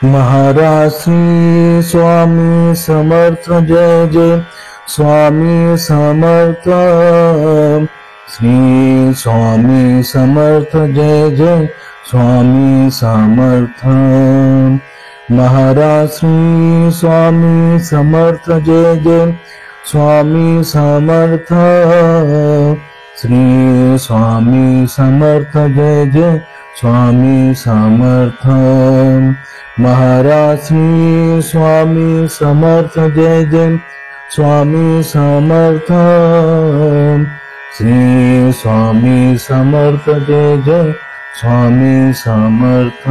Maharaj Shri Swami Samarth Jai Jai Swami Samarth. Shri Swami Samarth Jai Jai Swami Samarth. Maharaj Shri Swami Samarth Jai Jai Swami Samarth. Shri Swami Samarth Jai Jai Swami Samarth. Maharaj Shri Swami Samarth Jai Jai Swami Samarth. Shri Swami Samarth Jai Jai Swami Samarth.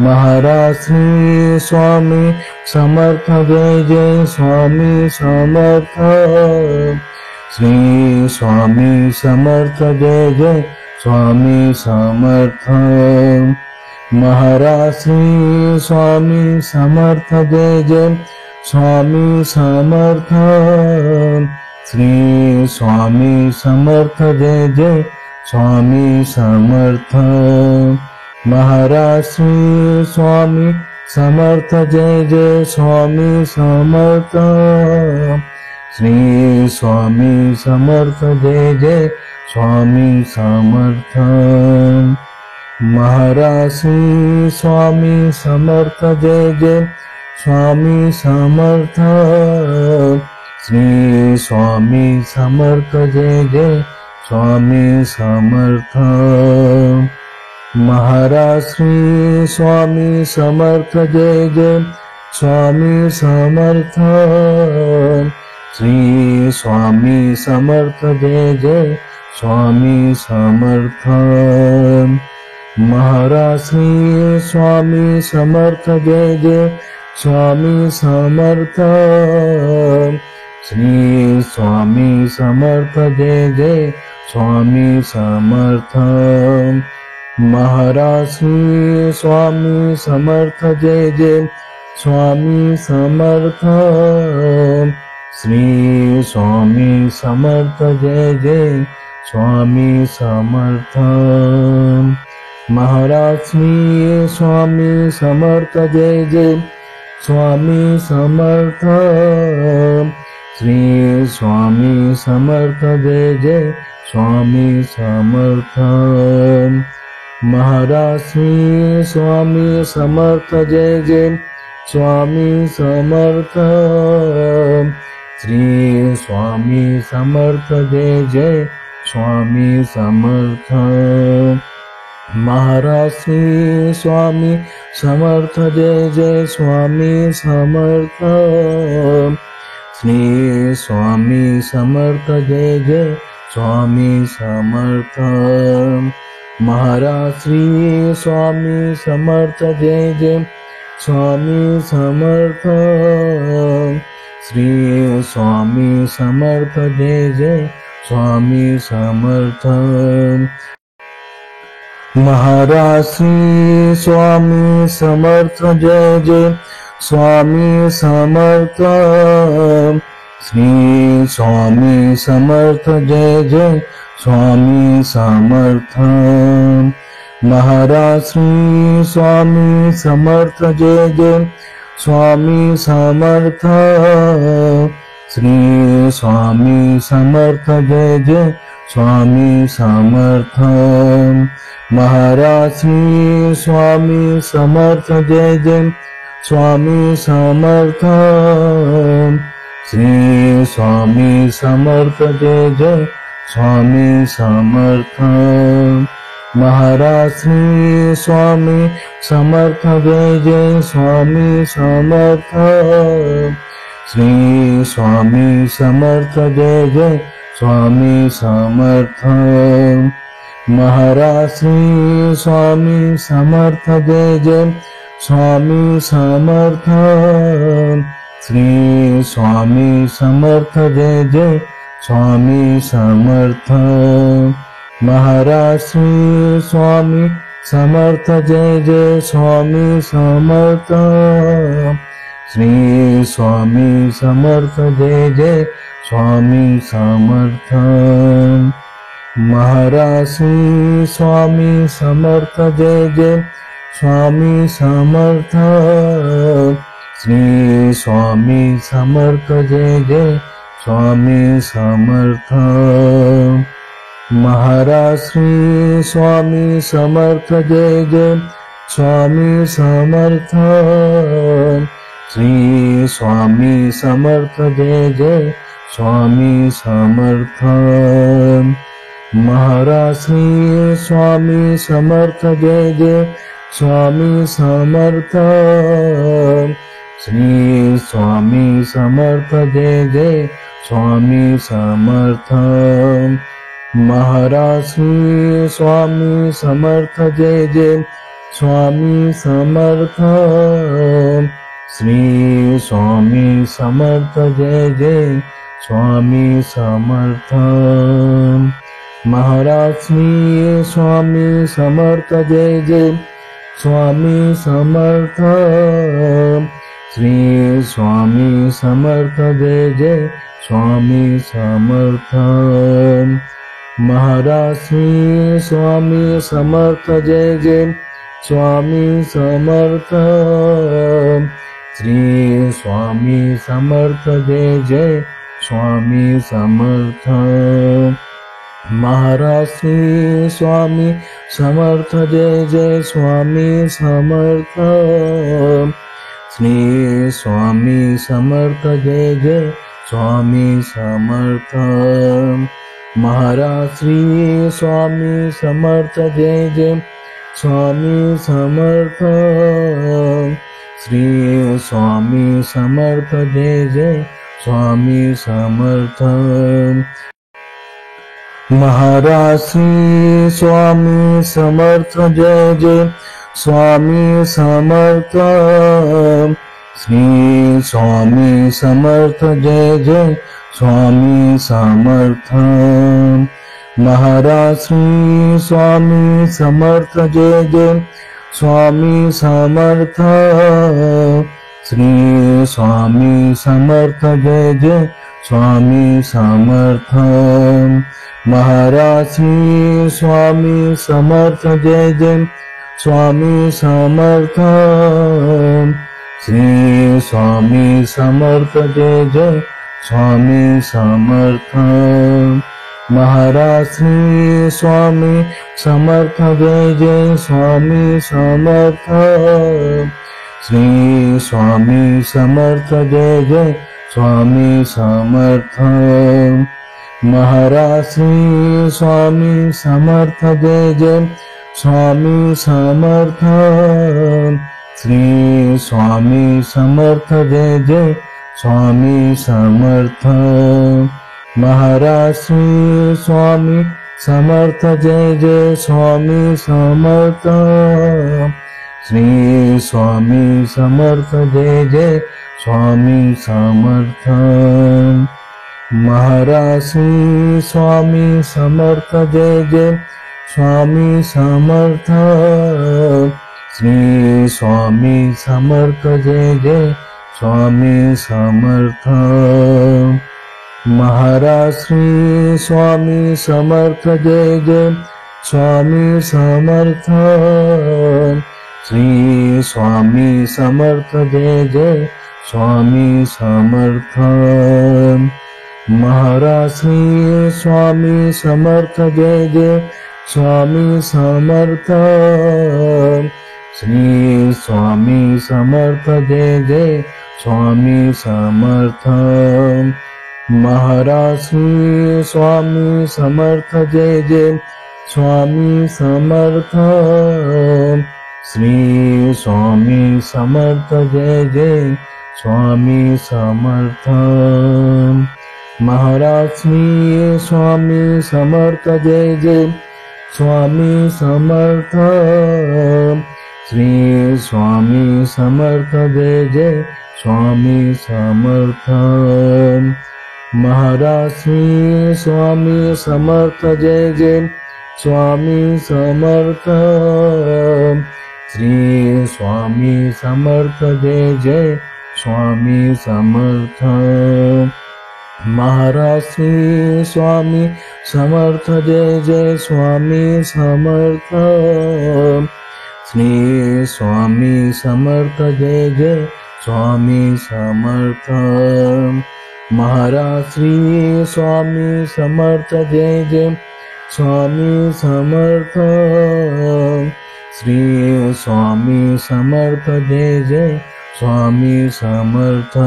Maharaj Shri Swami Samarth Jai Jai Swami Samarth. Shri Swami Samarth Jai Jai Swami Samarth. Maharaj Shri Swami Samarth Jai Jai Swami Samarth. Shri Swami Samarth Jai Jai Swami Samarth. Maharaj Shri Swami Samarth Jai Jai Swami Samarth. Shri Swami Samarth Jai Jai Swami Samarth. Maharaj Shri Swami Samarth Jai Jai Swami Samarth. Shri Swami Samarth Jai Jai Swami Samarth. Maharaj Shri Swami Samarth Jai Jai Swami Samarth. Shri Swami Samarth Jai Jai Swami Samarth. Maharaj Shri Swami Samarth Jai Jai Swami Samarth. Shri Swami Samarth Jai Jai Swami Samarth. Maharaj Shri Swami Samarth Jai Jai Swami Samarth. Shri Swami Samarth Jai Jai Swami Samarth. Maharaj Shri Swami Samarth Jai Jai Swami Samarth. Shri Swami Samarth Jai Jai Swami Samarth. Maharaj Shri Swami Samarth Jai Jai Swami Samarth. Shri Swami Samarth Jai Jai Swami Samarth. Maharaj Shri Swami Samarth Jai Jai Swami Samarth. Shri Swami Samarth Jai Jai Swami Samarth. Maharaj Shri Swami Samarth Jai Jai Swami Samarth. Shri Swami Samarth Jai Jai Swami Samarth. Maharaj Shri Swami Samarth Jai Jai Swami Samarth. Shri Swami Samarth Jai Jai Swami Samarth. Maharaj Shri Swami Samarth Jai Jai Swami Samarth. Shri Swami Samarth Jai Jai Swami Samarth. Maharaj Shri Swami Samarth Jai Jai Swami Samarth. Shri Swami Samarth Jai Jai Swami Samarth. Maharaj Shri Swami Samarth Jai Jai Swami Samarth. Shri Swami Samarth Jai Jai Swami Samarth. Maharaj Shri Swami Samarth Jai Jai Swami Samarth. Shri Swami Samarth Jai Jai Swami Samarth. Maharaj Shri Swami Samarth Jai Jai Swami Samarth. Shri Swami Samarth Jai Jai Swami Samarth. Maharaj Shri Swami Samarth Jai Jai Swami Samarth, Shri Swami Samarth Jai Jai Swami Samarth. Maharaj Shri Swami Samarth Jai Jai Swami Samarth, Shri Swami Samarth Jai Jai Swami Samarth. Maharaj Shri Swami Samarth Jai Jai Swami Samarth, Shri Swami Samarth Jai Jai Swami Samarth. Maharaj Shri Swami Samarth Jai Jai Swami Samarth, Shri Swami Samarth Jai Jai Swami Samarth. Maharaj Shri Swami Samarth Jai Jai Swami Samarth, Shri Swami Samarth Jai Jai Swami Samarth. Maharaj Shri Swami Samarth Jai Jai Swami Samarth, Shri Swami Samarth Jai Jai Swami Samarth. Maharaj Shri Swami Samarth Jai Jai Swami Samarth, Shri Swami Samarth Jai Jai Swami Samarth. Maharaj Shri Swami Samarth Jai Jai Swami Samarth, Shri Swami Samarth Jai Jai Swami Samarth. Maharaj Shri Swami Samarth Jai Jai Swami Samarth, Shri Swami Samarth Jai Jai Swami Samarth. Maharaj Shri Swami Samarth Jai Jai Swami Samarth, Shri Swami Samarth Jai Jai Swami Samarth. Maharaj Shri Swami Samarth Jai Jai Swami Samarth, Shri Swami Samarth Jai Jai Swami Samarth. Maharaj Shri Swami Samarth Jai Jai Swami Samarth, Shri Swami Samarth Jai Jai Swami Samarth. Maharaj Shri Swami Samarth Jai Jai Swami Samarth, Shri Swami Samarth Jai Jai Swami Samarth. Maharaj Shri Swami Samarth Jai Jai Swami Samarth, Shri Swami Samarth Jai Jai Swami Samarth. Maharaj Shri Swami Samarth Jai Jai Swami Samarth, Shri Swami Samarth Jai Jai Swami Samarth. Maharaj Shri Swami Samarth Jai Jai Swami Samarth, Shri Swami Samarth Jai Jai Swami Samarth. Maharaj Shri Swami Samarth Jai Jai Swami Samarth, Shri Swami Samarth Jai Jai Swami Samarth. Maharaj Shri Swami Samarth Jai Jai Swami Samarth, Shri Swami Samarth Jai Jai Swami Samarth. Maharaj Shri Swami Samarth Jai Jai Swami Samarth, Shri Swami Samarth Jai Jai Swami Samarth. Maharaj Shri Swami Samarth Jai Jai Swami Samarth, Shri Swami Samarth Jai Jai Swami Samarth. Maharaj Shri Swami Samarth Jai Jai Swami Samarth, Shri Swami Samarth Jai Jai Swami Samarth. Maharaj Shri Swami Samarth Jai Jai Swami Samarth. Shri Swami Samarth Jai Jai Swami Samarth.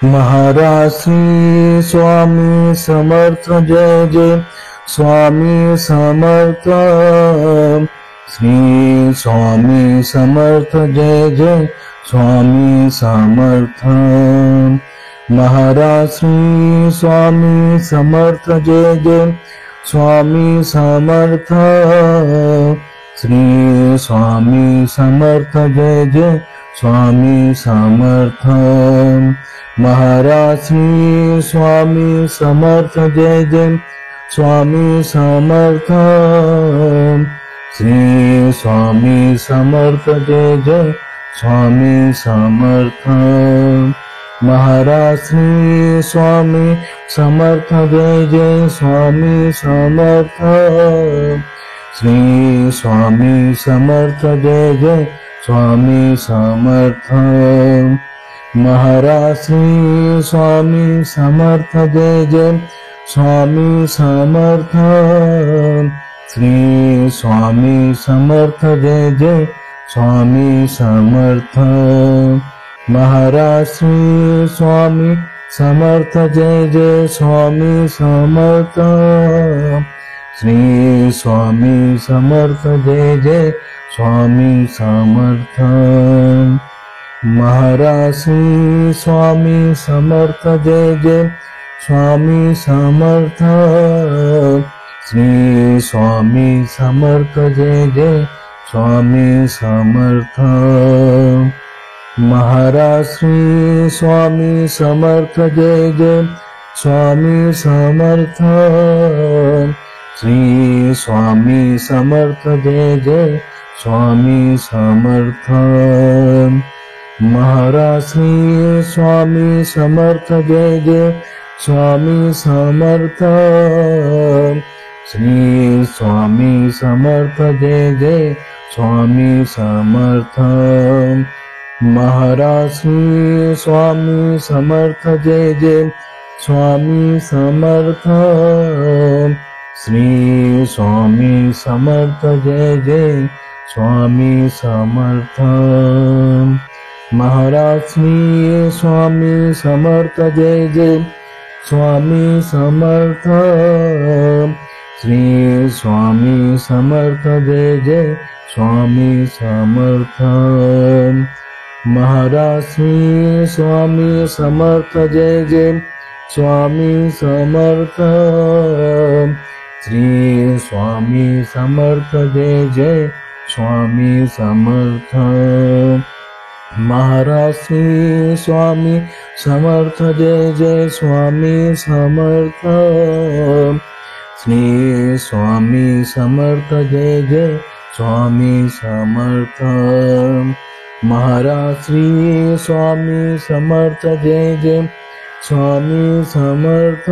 Maharaj Shri Swami Samarth Jai Jai Swami Samarth. Shri Swami Samarth Jai Jai Swami Samarth. Maharaj Shri Swami Samarth Jai Jai Swami Samarth. Shri Swami Samarth Jai Jai Swami Samarth. Maharaj Shri Swami Samarth Jai Jai Swami Samarth. Shri Swami Samarth Jai Jai Swami Samarth. Maharaj Shri Swami Samarth Jai Jai Swami Samarth. Shri Swami Samarth Jai Jai Swami Samarth. Maharaj Shri Swami Samarth Jai Jai Swami Samarth. Shri Swami Samarth Jai Jai Swami Samarth. Maharaj Shri Swami Samarth Jai Jai Swami Samarth. Shri Swami Samarth Jai Jai Swami Samarth. Maharaj Shri Swami Samarth Jai Jai Swami Samarth. Shri Swami Samarth Jai Jai Swami Samarth. Maharaj Shri Swami Samarth Jai Jai Swami Samarth. Shri Swami Samarth Jai Jai Swami Samarth. Maharaj Shri Swami Samarth Jai Jai Swami Samarth. Shri Swami Samarth Jai Jai Swami Samarth. Maharaj Shri Swami Samarth Jai Jai Swami Samarth. Shri Swami Samarth Jai Jai Swami Samarth. Maharaj Shri Swami Samarth Jai Jai Swami Samarth. Shri Swami Samarth Jai Jai Swami Samarth. Maharaj Shri Swami Samarth Jai Jai Swami Samarth. Shri Swami Samarth Jai Jai Swami Samarth. Maharaj Shri Swami Samarth Jai Jai Swami Samarth. Shri Swami Samarth Jai Jai Swami Samarth. Maharaj Shri Swami Samarth Jai Jai Swami Samarth.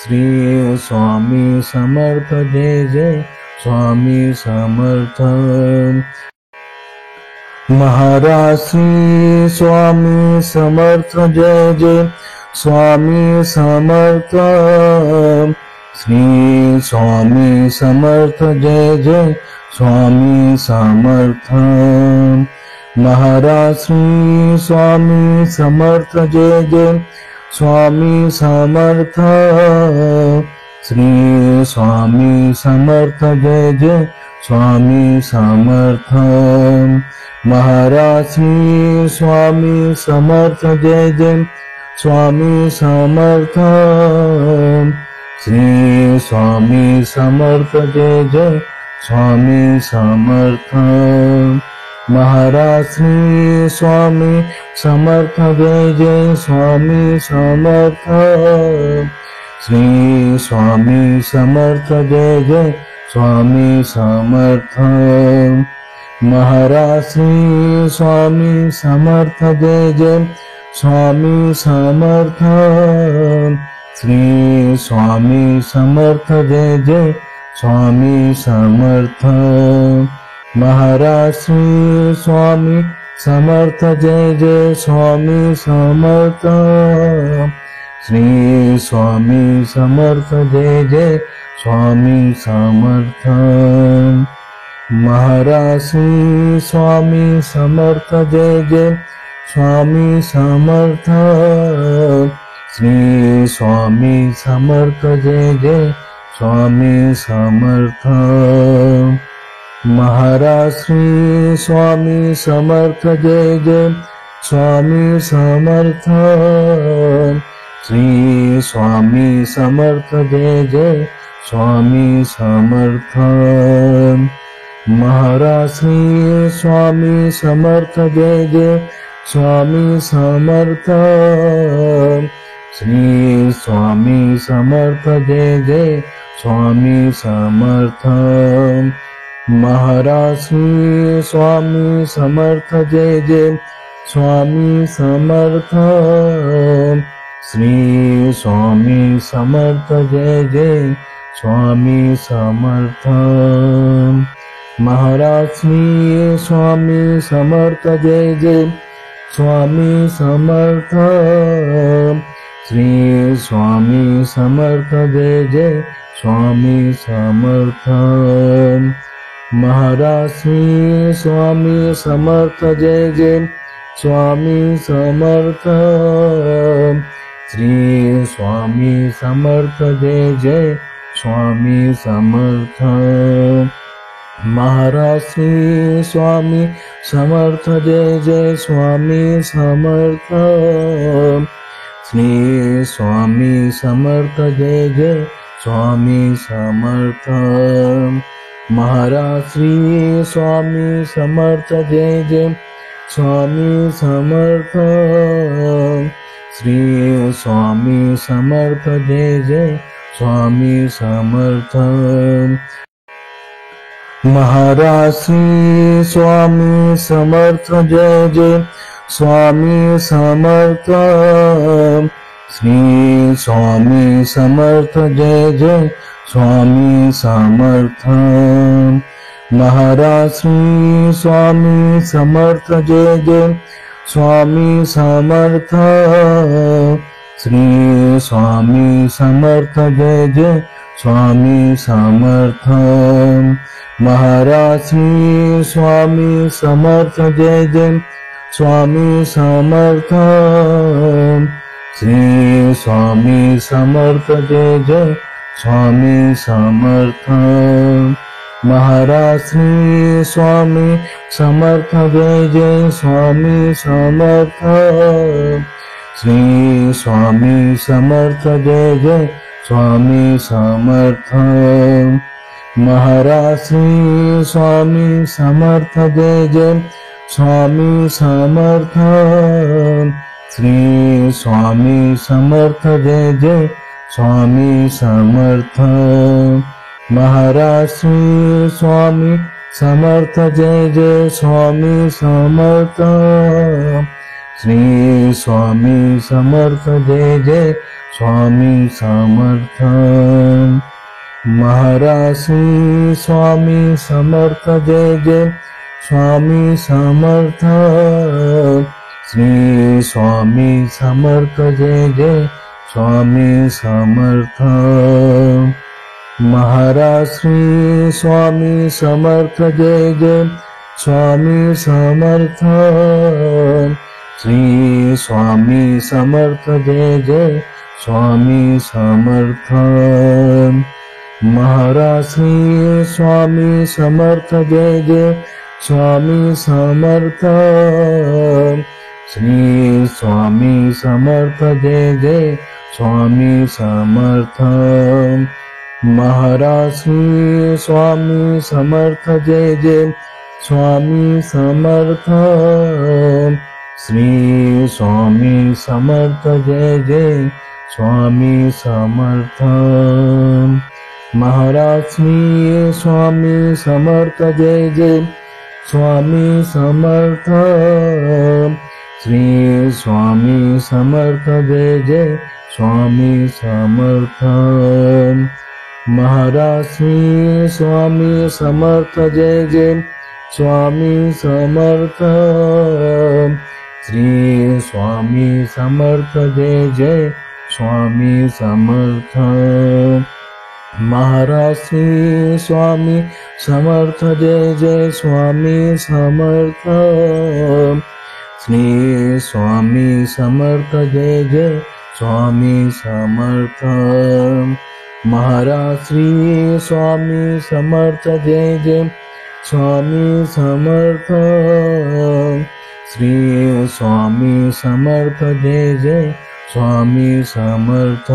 Shri Swami Samarth Jai Jai Swami Samarth. Maharaj Shri Swami Samarth Jai Jai Swami Samarth. Shri Swami Samarth Jai Jai Swami Samarth. Maharaj Shri Swami Samarth Jai Jai Swami Samarth. Shri Swami Samarth Jai Jai Swami Samarth. Maharaj Shri Swami Samarth Jai Jai Swami Samarth. Shri Swami Samarth Jai Jai Swami Samarth. Maharaj Shri Swami Samarth Jai Jai Swami Samarth. Shri Swami Samarth Jai Jai Swami Samarth. Maharaj Shri Swami Samarth Jai Jai Swami Samarth. Shri Swami Samarth Jai Jai Swami Samarth. Maharaj Shri Swami Samarth Jai Jai Swami Samarth. Shri Swami Samarth Jai Jai Swami Samarth. Maharaj Shri Swami Samarth Jai Jai Swami Samarth. Shri Swami Samarth Jai Jai Swami Samarth. Maharaj Shri Swami Samarth Jai Jai Swami Samarth. Shri Swami Samarth Jai Jai Swami Samarth. Maharaj Shri Swami Samarth Jai Jai Swami Samarth. Shri Swami Samarth Jai Jai Swami Samarth. Maharaj Shri Swami Samarth Jai Jai Swami Samarth. Shri Swami Samarth Jai Jai Swami Samarth. Maharaj Shri Swami Samarth Jai Jai Swami Samarth. Shri Swami Samarth Jai Jai Swami Samarth. Maharaj Shri Swami Samarth Jai Jai Swami Samarth. Shri Swami Samarth Jai Jai Swami Samarth. Maharaj Shri Swami Samarth Jai Jai Swami Samarth. Shri Swami Samarth Jai Jai Swami Samarth. Maharaj Shri Swami Samarth Jai Jai Swami Samarth. Shri Swami Samarth Jai Jai Swami Samarth. Maharaj Shri Swami Samarth Jai Jai Swami Samarth. Shri Swami Samarth Jai Jai Swami Samarth. Maharaj Shri Swami Samarth Jai Jai Swami Samarth. Shri Swami Samarth Jai Jai Swami Samarth. Maharaj Shri Swami Samarth Jai Jai Swami Samarth. Shri Swami Samarth Jai Jai Swami Samarth. Maharaj Shri Swami Samarth Jai Jai Swami Samarth. Shri Swami Samarth Jai Jai Swami Samarth. Maharaj Shri Swami Samarth Jai Jai Swami Samarth. Shri Swami Samarth Jai Jai Swami Samarth. Maharaj Shri Swami Samarth Jai Jai Swami Samarth. Shri Swami Samarth Jai Jai Swami Samarth. Maharaj Shri Swami Samarth Jai Jai Swami Samarth. Shri Swami Samarth Jai Jai Swami Samarth. Maharaj Shri Swami Samarth Jai Jai Swami Samarth. Shri Swami Samarth Jai Jai Swami Samarth. Maharaj Shri Swami Samarth Jai Jai Swami Samarth. Shri Swami Samarth Jai Jai Swami Samarth. Maharaj Shri Swami Samarth Jai Jai Swami Samarth. Shri Swami Samarth Jai Jai Swami Samarth. Maharaj Shri Swami Samarth Jai Jai Swami Samarth. Shri Swami Samarth Jai Jai Swami Samarth. Maharaj Shri Swami Samarth Jai Jai Swami Samarth Shri Swami Samarth Jai Jai Swami Samarth Maharaj Shri Swami Samarth Jai Jai Swami Samarth Shri Swami Samarth Jai Jai Swami Samarth Maharaj Shri Swami Samarth Jai Jai Swami Samarth Shri Swami Samarth Jai Jai Swami Samarth